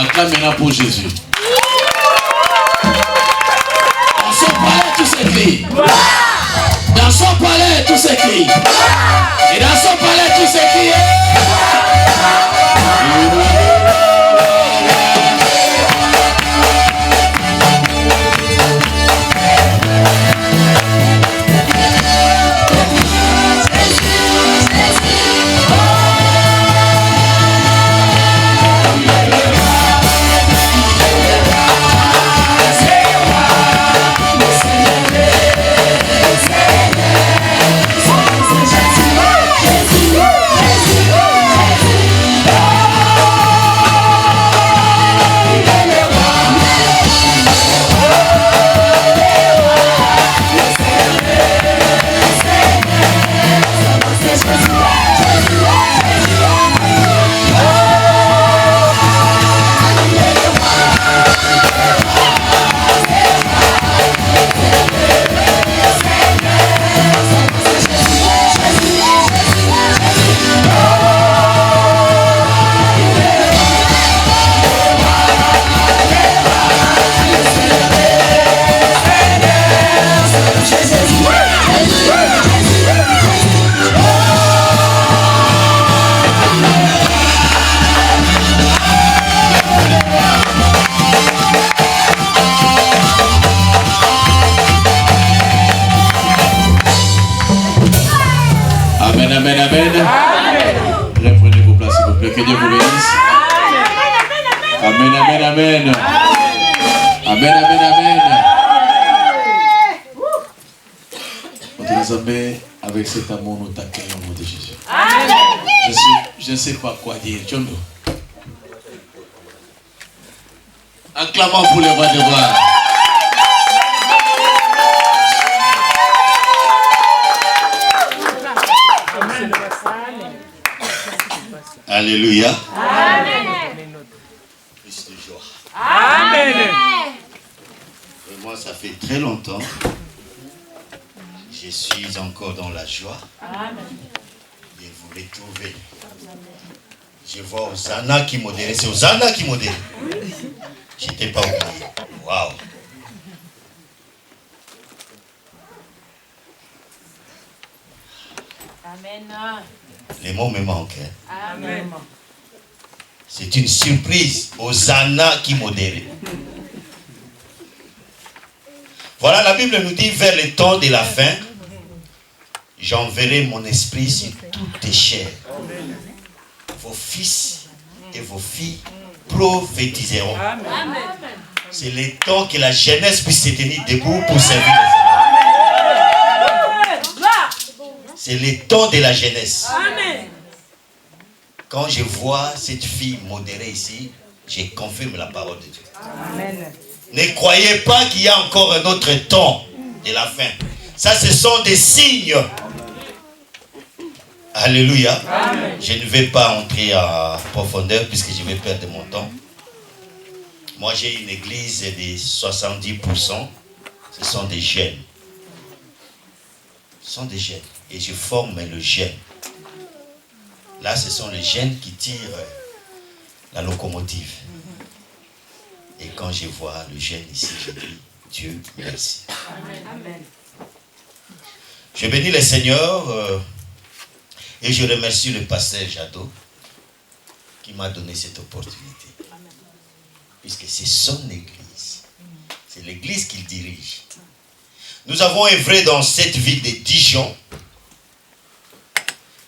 Acclamez-la pour Jésus. Dans son palais, tout s'écrit. Dans son palais, tout s'écrit. Et dans son palais, tout s'écrit. Amen, amen. Reprenez vos places, s'il vous plaît. Que Dieu vous bénisse. Amen, amen, amen. Amen, amen, amen. Nous amis, avec cet amour, nous t'accueillons au nom de Jésus. Je ne sais pas quoi dire. Tchondo. Acclamons pour les rois de rois. Alléluia. Amen. Plus de joie. Amen. Et moi, ça fait très longtemps. Je suis encore dans la joie. Amen. De vous retrouver. Je vois Hosanna qui modère. C'est Hosanna qui modère. Je n'étais pas oublié. Waouh. Amen. Les mots me manquent. Amen. C'est une surprise. Hosanna qui modère. Voilà, la Bible nous dit, vers le temps de la fin, j'enverrai mon esprit sur toutes les chairs. Vos fils et vos filles prophétiseront. C'est le temps que la jeunesse puisse se tenir debout pour servir le Seigneur. C'est le temps de la jeunesse. Quand je vois cette fille modérée ici, je confirme la parole de Dieu. Amen. Ne croyez pas qu'il y a encore un autre temps de la fin. Ça, ce sont des signes. Alléluia. Amen. Je ne vais pas entrer en profondeur puisque je vais perdre mon temps. Moi, j'ai une église de 70%. Ce sont des jeunes. Ce sont des jeunes. Et je forme le jeune. Là, ce sont les jeunes qui tirent la locomotive. Et quand je vois le jeune ici, je dis, Dieu merci. Amen. Je bénis le Seigneur et je remercie le pasteur Jadot qui m'a donné cette opportunité. Puisque c'est son église. C'est l'église qu'il dirige. Nous avons œuvré dans cette ville de Dijon.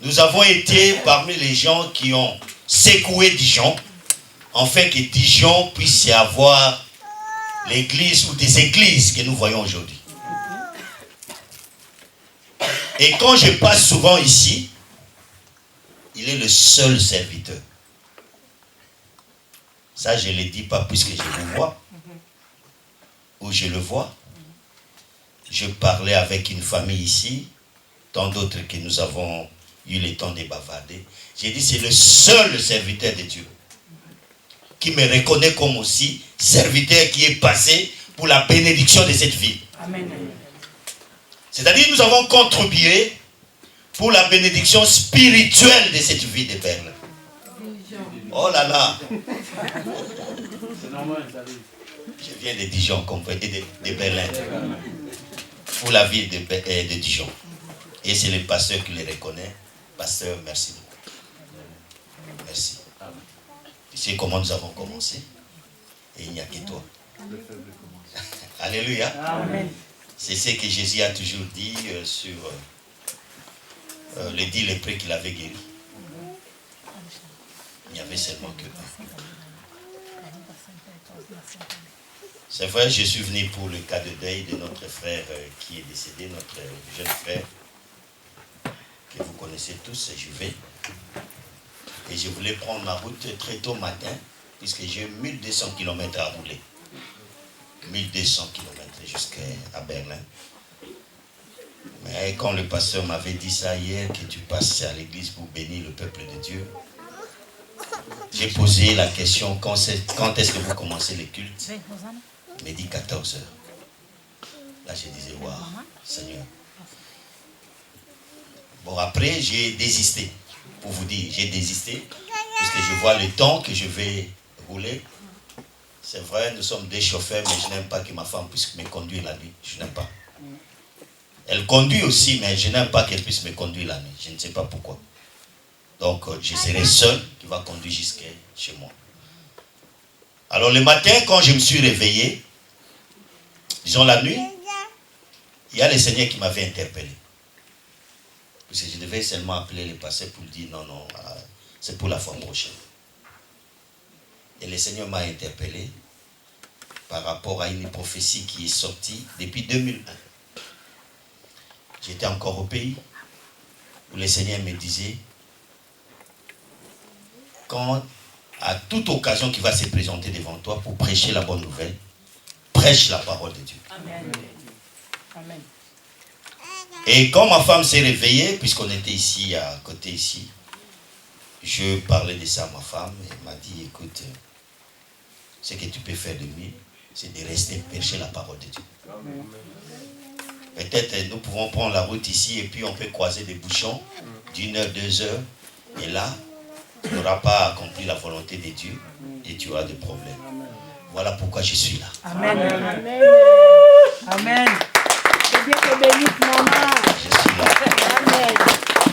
Nous avons été parmi les gens qui ont secoué Dijon, afin que Dijon puisse avoir l'église ou des églises que nous voyons aujourd'hui. Et quand je passe souvent ici, il est le seul serviteur. Ça, je ne le dis pas puisque je vous vois, ou je le vois. Je parlais avec une famille ici, tant d'autres que nous avons eu le temps de bavarder. J'ai dit, c'est le seul serviteur de Dieu qui me reconnaît comme aussi serviteur qui est passé pour la bénédiction de cette ville. Amen. C'est-à-dire, nous avons contribué pour la bénédiction spirituelle de cette vie de Perle. Oh là là! C'est normal, ça arrive. Je viens de Dijon, et de Berlin. Pour la ville de Dijon. Et c'est le pasteur qui les reconnaît. Pasteur, merci beaucoup. Merci. Tu sais comment nous avons commencé? Et il n'y a que toi. Alléluia. Amen. C'est ce que Jésus a toujours dit sur les 10 lépreux qu'il avait guéris. Il n'y avait seulement que un. C'est vrai, je suis venu pour le cas de deuil de notre frère qui est décédé, notre jeune frère, que vous connaissez tous, Juvé. Et je voulais prendre ma route très tôt matin, puisque j'ai 1200 km à rouler. 1200 km jusqu'à Berlin. Mais quand le pasteur m'avait dit ça hier, que tu passes à l'église pour bénir le peuple de Dieu, j'ai posé la question, quand est-ce que vous commencez le culte? Il m'a dit 14 heures. Là, je disais, waouh, Seigneur. Bon, après, j'ai désisté. Pour vous dire, j'ai désisté. Parce que je vois le temps que je vais rouler. C'est vrai, nous sommes des chauffeurs, mais je n'aime pas que ma femme puisse me conduire la nuit. Je n'aime pas. Elle conduit aussi, mais je n'aime pas qu'elle puisse me conduire la nuit. Je ne sais pas pourquoi. Donc, je serai seul qui va conduire jusqu'à chez moi. Alors, le matin, quand je me suis réveillé, disons la nuit, il y a le Seigneur qui m'avait interpellé. Parce que je devais seulement appeler le pasteur pour dire non, non, c'est pour la fois prochaine. Et le Seigneur m'a interpellé par rapport à une prophétie qui est sortie depuis 2001. J'étais encore au pays où le Seigneur me disait, quand à toute occasion qui va se présenter devant toi pour prêcher la bonne nouvelle, prêche la parole de Dieu. Amen. Amen. Et quand ma femme s'est réveillée, puisqu'on était ici, à côté ici, je parlais de ça à ma femme, et elle m'a dit, écoute, ce que tu peux faire de mieux, c'est de rester prêcher la parole de Dieu. Peut-être nous pouvons prendre la route ici, et puis on peut croiser des bouchons d'1 heure, 2 heures, et là, tu n'auras pas accompli la volonté de Dieu, et tu auras des problèmes. Voilà pourquoi je suis là. Amen. Amen. Amen. Je suis là. Amen.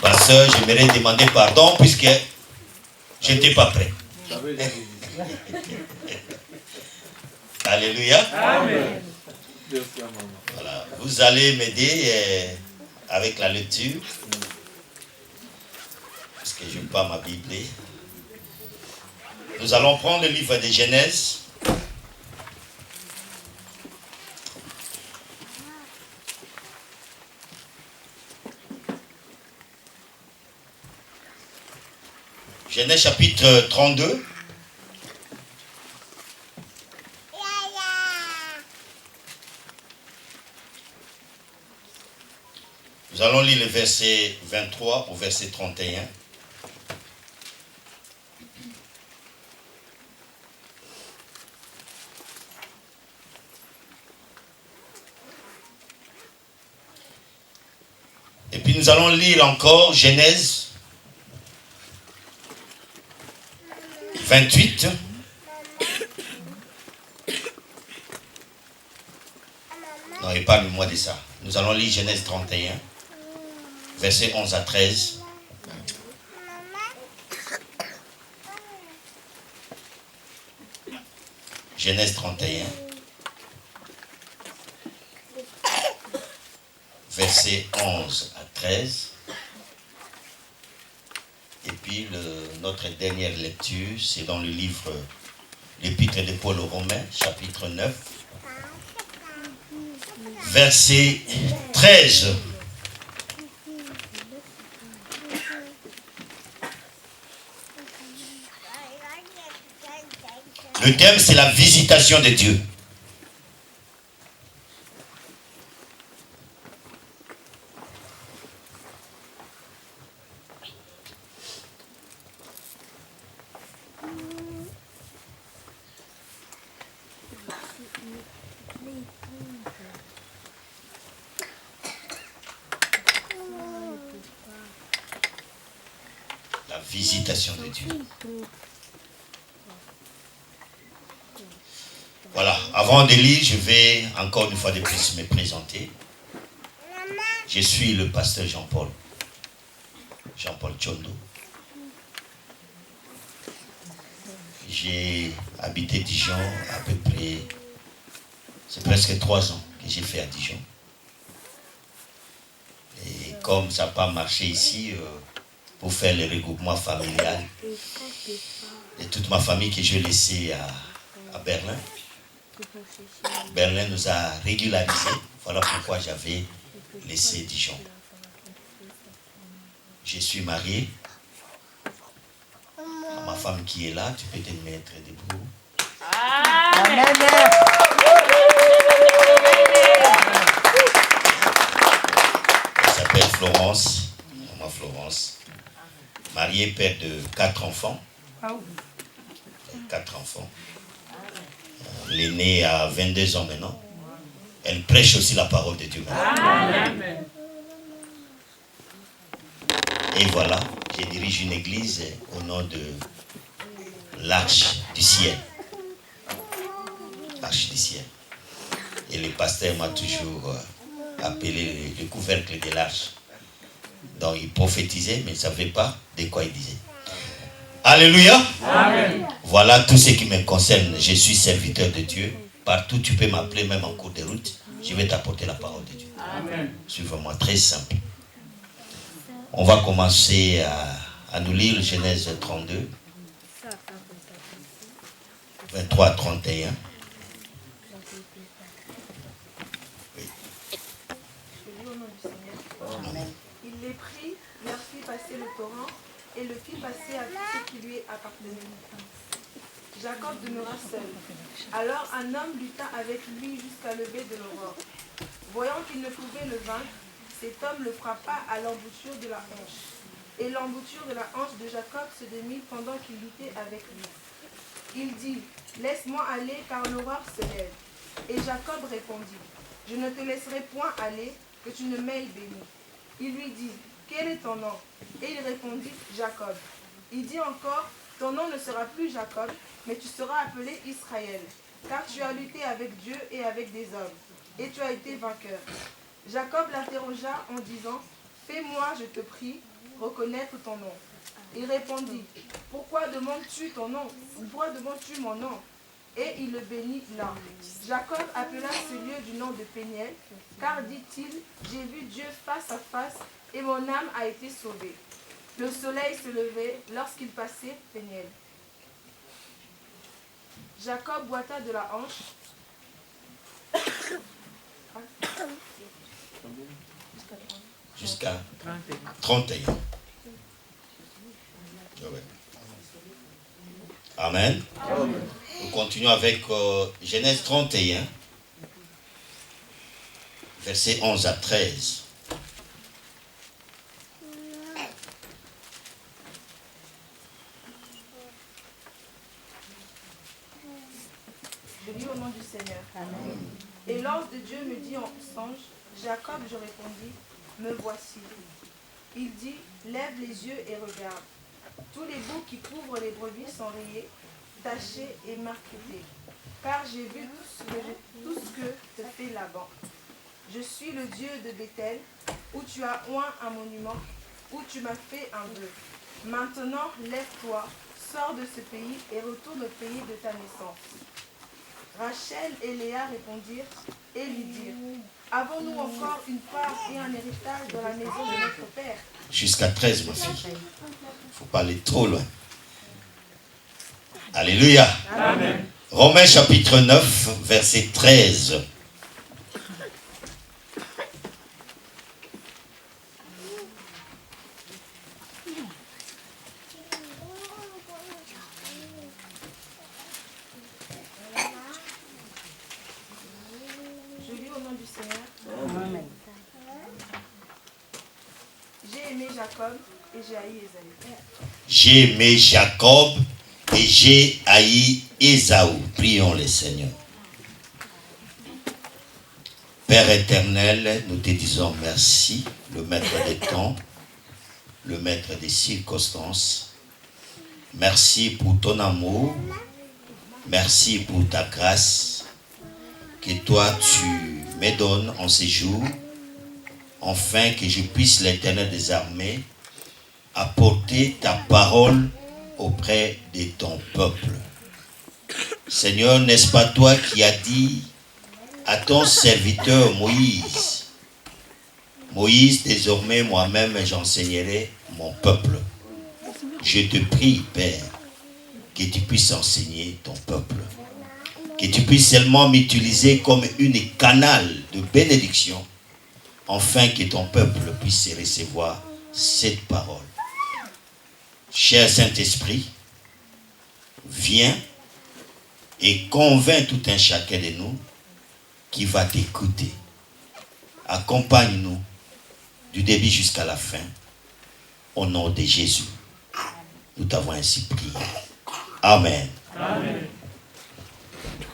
Pasteur, j'aimerais demander pardon puisque je n'étais pas prêt. Alléluia. Amen. Voilà. Vous allez m'aider avec la lecture. Parce que je n'ai pas ma Bible. Nous allons prendre le livre de Genèse. Genèse chapitre 32. Nous allons lire le verset 23 au verset 31. Et puis nous allons lire encore Genèse 28. Non, épargne-moi de ça. Nous allons lire Genèse 31, versets 11 à 13. Genèse 31, versets 11 à 13. Et puis notre dernière lecture, c'est dans le livre, l'épître de Paul aux Romains, chapitre 9, verset 13. Le thème, c'est la visitation de Dieu. La visitation de Dieu. Voilà, avant de lire, je vais encore une fois de plus me présenter. Je suis le pasteur Jean-Paul Chondo. J'ai habité Dijon à peu près, c'est presque 3 ans que j'ai fait à Dijon. Et comme ça n'a pas marché ici, pour faire le regroupement familial, et toute ma famille que j'ai laissée à Berlin, Berlin nous a régularisés. Voilà pourquoi j'avais laissé Dijon. Je suis marié à ma femme qui est là. Tu peux te mettre debout. Amen. Elle s'appelle Florence. Maman Florence. Mariée, père de 4 enfants. 4 enfants. L'aînée a 22 ans maintenant. Elle prêche aussi la parole de Dieu. Amen. Et voilà, je dirige une église au nom de l'Arche du Ciel. L'Arche du Ciel. Et le pasteur m'a toujours appelé le couvercle de l'Arche. Donc il prophétisait, mais il ne savait pas de quoi il disait. Alléluia. Amen. Voilà tout ce qui me concerne. Je suis serviteur de Dieu. Partout tu peux m'appeler, même en cours de route. Je vais t'apporter la parole de Dieu. Amen. Suivez-moi, très simple. On va commencer à nous lire Genèse 32, 23 à 31. Oui. Amen. Il les prit, leur fit passer le torrent et le fit passer à tout ce qui lui appartenait. Jacob demeura seul. Alors un homme lutta avec lui jusqu'à lever de l'aurore. Voyant qu'il ne pouvait le vaincre, cet homme le frappa à l'embouchure de la hanche. Et l'embouchure de la hanche de Jacob se démit pendant qu'il luttait avec lui. Il dit, « Laisse-moi aller, car l'aurore se lève. » Et Jacob répondit, « Je ne te laisserai point aller, que tu ne m'aies béni. » Il lui dit, « Quel est ton nom ?» Et il répondit, « Jacob. » Il dit encore, « Ton nom ne sera plus Jacob, mais tu seras appelé Israël, car tu as lutté avec Dieu et avec des hommes, et tu as été vainqueur. » Jacob l'interrogea en disant, « Fais-moi, je te prie, reconnaître ton nom. » Il répondit, « Pourquoi demandes-tu ton nom? Pourquoi demandes-tu mon nom ?» Et il le bénit là. Jacob appela ce lieu du nom de Péniel, car, dit-il, « J'ai vu Dieu face à face, et mon âme a été sauvée. » Le soleil se levait lorsqu'il passait Péniel. Jacob boita de la hanche. Jusqu'à 31. Amen. Nous continuons avec Genèse 31, versets 11 à 13. Je lis au nom du Seigneur. Amen. Et l'ange de Dieu me dit en songe, Jacob, je répondis, me voici. Il dit, lève les yeux et regarde. Tous les boucs qui couvrent les brebis sont rayés, tachés et marquetés. Car j'ai vu tout ce que te fait Laban. Je suis le Dieu de Bethel, où tu as oint un monument, où tu m'as fait un vœu. Maintenant, lève-toi, sors de ce pays et retourne au pays de ta naissance. Rachel et Léa répondirent et lui dirent, avons-nous encore une part et un héritage dans la maison de notre père? Jusqu'à 13, ma fille. Il ne faut pas aller trop loin. Alléluia. Amen. Romains chapitre 9, verset 13. Je lis au nom du Seigneur. Amen. J'ai aimé Jacob et j'ai haï Ésaü. J'ai aimé Jacob et j'ai haï Ésaü. Prions le Seigneur. Père éternel, nous te disons merci, le maître des temps, le maître des circonstances. Merci pour ton amour, merci pour ta grâce, que toi tu me donnes en ces jours, afin que je puisse, l'Éternel des armées, apporter ta parole auprès de ton peuple. Seigneur, n'est-ce pas toi qui as dit à ton serviteur Moïse, Moïse, désormais moi-même j'enseignerai mon peuple. Je te prie, Père, que tu puisses enseigner ton peuple. Que tu puisses seulement m'utiliser comme une canal de bénédiction, afin que ton peuple puisse recevoir cette parole. Cher Saint-Esprit, viens et convainc tout un chacun de nous qui va t'écouter. Accompagne-nous du début jusqu'à la fin, au nom de Jésus. Nous t'avons ainsi prié. Amen. Amen.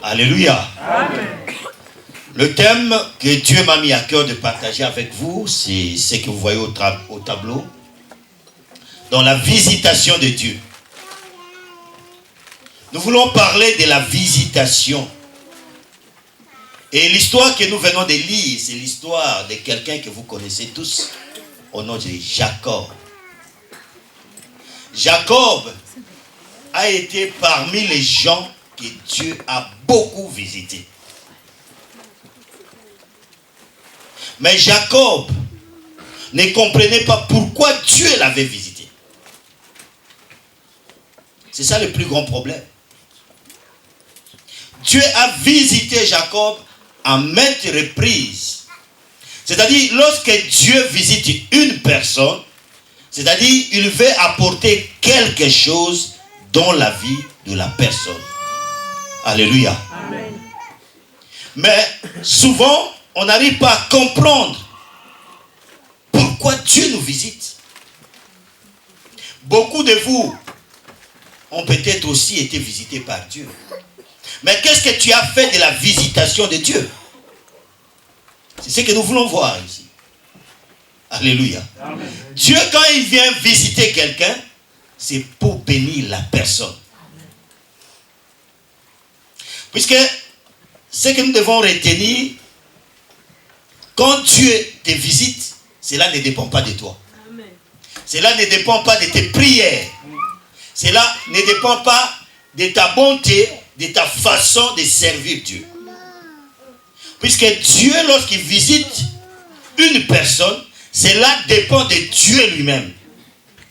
Alléluia. Amen. Le thème que Dieu m'a mis à cœur de partager avec vous, c'est ce que vous voyez au tableau, dans la visitation de Dieu. Nous voulons parler de la visitation. Et l'histoire que nous venons de lire, c'est l'histoire de quelqu'un que vous connaissez tous, au nom de Jacob. Jacob a été parmi les gens que Dieu a beaucoup visités. Mais Jacob ne comprenait pas pourquoi Dieu l'avait visité. C'est ça le plus grand problème. Dieu a visité Jacob à maintes reprises. C'est-à-dire, lorsque Dieu visite une personne, c'est-à-dire, il veut apporter quelque chose dans la vie de la personne. Alléluia. Amen. Mais souvent, on n'arrive pas à comprendre pourquoi Dieu nous visite. Beaucoup de vous ont peut-être aussi été visités par Dieu. Mais qu'est-ce que tu as fait de la visitation de Dieu? C'est ce que nous voulons voir ici. Alléluia. Amen. Dieu, quand il vient visiter quelqu'un, c'est pour bénir la personne. Puisque ce que nous devons retenir, quand Dieu te visite, cela ne dépend pas de toi. Amen. Cela ne dépend pas de tes prières. Cela ne dépend pas de ta bonté, de ta façon de servir Dieu. Puisque Dieu, lorsqu'il visite une personne, cela dépend de Dieu lui-même.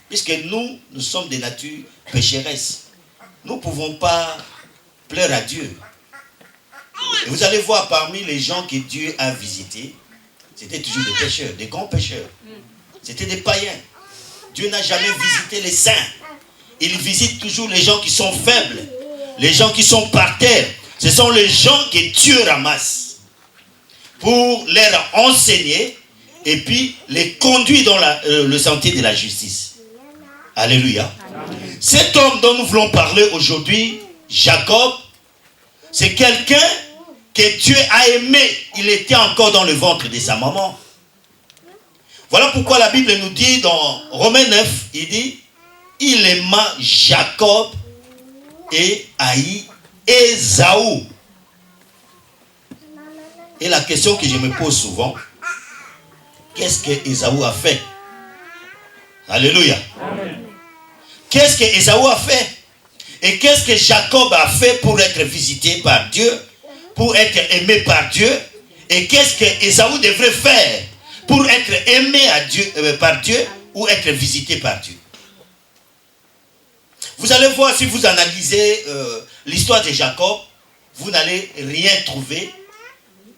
Puisque nous sommes de nature pécheresses. Nous ne pouvons pas plaire à Dieu. Et vous allez voir parmi les gens que Dieu a visités, c'était toujours des pécheurs, des grands pécheurs. C'était des païens. Dieu n'a jamais visité les saints. Il visite toujours les gens qui sont faibles, les gens qui sont par terre. Ce sont les gens que Dieu ramasse pour leur enseigner et puis les conduire dans le sentier de la justice. Alléluia. Amen. Cet homme dont nous voulons parler aujourd'hui, Jacob, c'est quelqu'un que Dieu a aimé. Il était encore dans le ventre de sa maman. Voilà pourquoi la Bible nous dit dans Romains 9, il dit, il aima Jacob et haït Ésaü. Et la question que je me pose souvent, qu'est-ce que Ésaü a fait? Alléluia. Amen. Qu'est-ce que Ésaü a fait? Et qu'est-ce que Jacob a fait pour être visité par Dieu, pour être aimé par Dieu? Et qu'est-ce que Ésaü devrait faire pour être aimé par Dieu ou être visité par Dieu? Vous allez voir, si vous analysez l'histoire de Jacob, vous n'allez rien trouver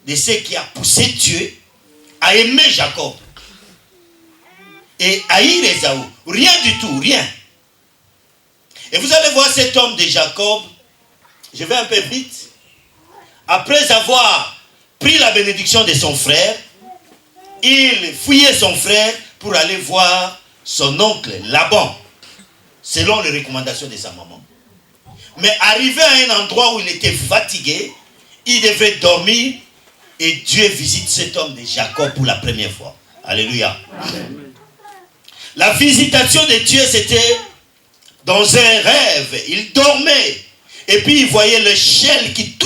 de ce qui a poussé Dieu à aimer Jacob et haïr Ésaü. Rien du tout, rien. Et vous allez voir cet homme de Jacob, je vais un peu vite, après avoir pris la bénédiction de son frère, il fuyait son frère pour aller voir son oncle Laban, selon les recommandations de sa maman. Mais arrivé à un endroit où il était fatigué, il devait dormir et Dieu visite cet homme de Jacob pour la première fois. Alléluia. Amen. La visitation de Dieu, c'était dans un rêve. Il dormait et puis il voyait l'échelle qui